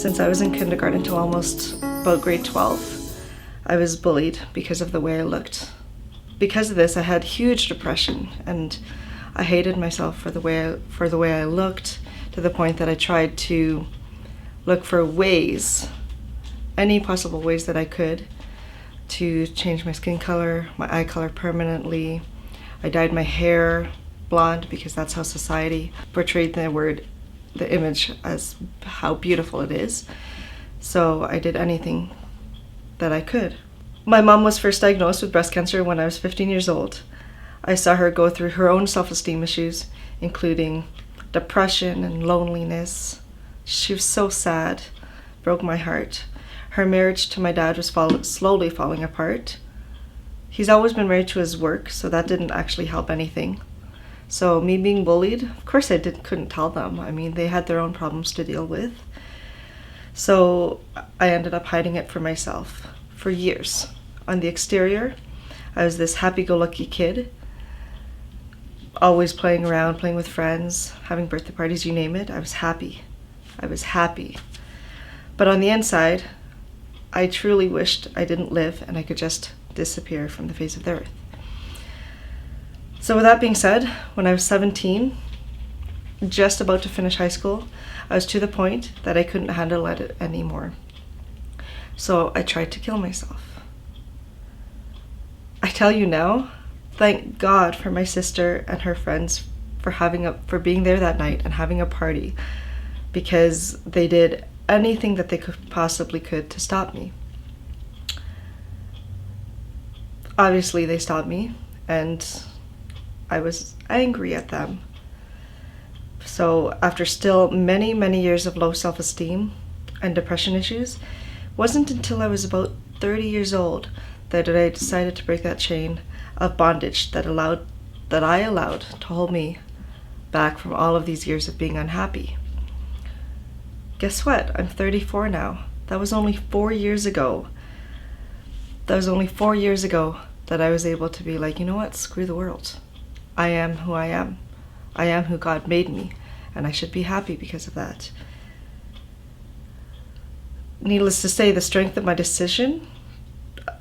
Since I was in kindergarten to almost about grade 12, I was bullied because of the way I looked. Because of this, I had huge depression, and I hated myself for the way I looked, to the point that I tried to look for ways, any possible ways that I could, to change my skin color, my eye color permanently. I dyed my hair blonde because that's how society portrayed the image as how beautiful it is. So I did anything that I could. My mom was first diagnosed with breast cancer when I was 15 years old. I saw her go through her own self-esteem issues, including depression and loneliness. She was so sad, broke my heart. Her marriage to my dad was slowly falling apart. He's always been married to his work, so that didn't actually help anything. So me being bullied, of course I couldn't tell them. I mean, they had their own problems to deal with. So I ended up hiding it for myself for years. On the exterior, I was this happy-go-lucky kid, always playing around, playing with friends, having birthday parties, you name it. I was happy. But on the inside, I truly wished I didn't live and I could just disappear from the face of the earth. So with that being said, when I was 17, just about to finish high school, I was to the point that I couldn't handle it anymore. So I tried to kill myself. I tell you now, thank God for my sister and her friends for being there that night and having a party, because they did anything that they possibly could to stop me. Obviously they stopped me, and I was angry at them. So after still many, many years of low self-esteem and depression issues, it wasn't until I was about 30 years old that I decided to break that chain of bondage that I allowed to hold me back from all of these years of being unhappy. Guess what? I'm 34 now. That was only 4 years ago. That I was able to be like, you know what? Screw the world. I am who I am. I am who God made me, and I should be happy because of that. Needless to say, the strength of my decision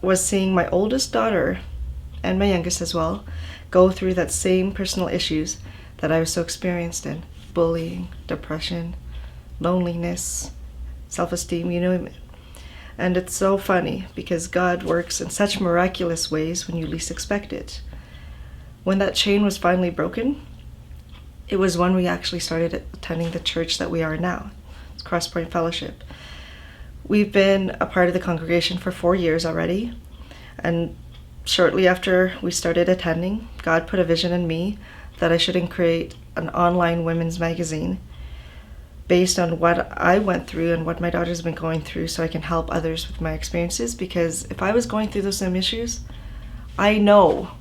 was seeing my oldest daughter, and my youngest as well, go through that same personal issues that I was so experienced in. Bullying, depression, loneliness, self-esteem, you name it. And it's so funny because God works in such miraculous ways when you least expect it. When that chain was finally broken, it was when we actually started attending the church that we are now. It's Crosspoint Fellowship. We've been a part of the congregation for 4 years already, and shortly after we started attending, God put a vision in me that I should create an online women's magazine based on what I went through and what my daughter's been going through, so I can help others with my experiences. Because if I was going through those same issues, I know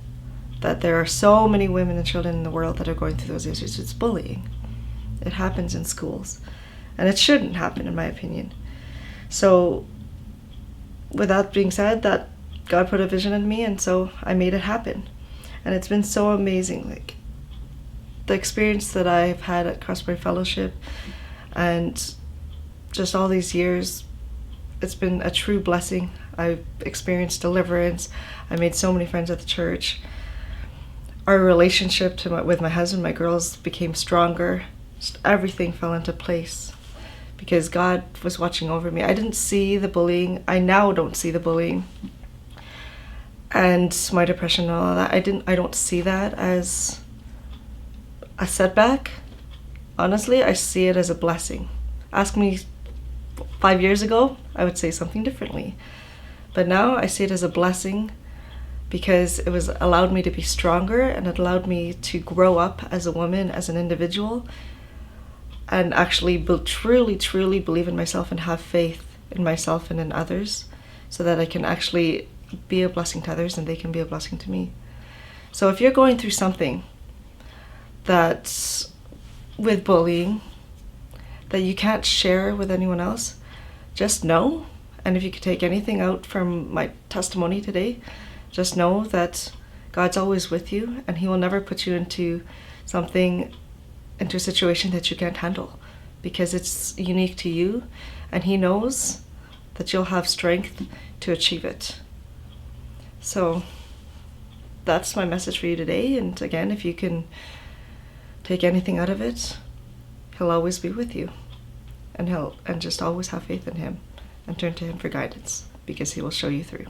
that there are so many women and children in the world that are going through those issues. It's bullying. It happens in schools, and it shouldn't happen, in my opinion. So with that being said, that God put a vision in me, and so I made it happen. And it's been so amazing, like the experience that I've had at Crosspoint Fellowship, and just all these years, it's been a true blessing. I've experienced deliverance. I made so many friends at the church. Our relationship with my husband, my girls, became stronger. Just everything fell into place because God was watching over me. I didn't see the bullying. I now don't see the bullying and my depression and all that. I don't see that as a setback. Honestly, I see it as a blessing. Ask me 5 years ago, I would say something differently. But now I see it as a blessing because it was allowed me to be stronger, and it allowed me to grow up as a woman, as an individual, and actually truly believe in myself and have faith in myself and in others, so that I can actually be a blessing to others and they can be a blessing to me. So if you're going through something that's with bullying that you can't share with anyone else, just know, and if you could take anything out from my testimony today, just know that God's always with you, and He will never put you into a situation that you can't handle, because it's unique to you, and He knows that you'll have strength to achieve it. So that's my message for you today. And again, if you can take anything out of it, He'll always be with you, and just always have faith in Him and turn to Him for guidance, because He will show you through.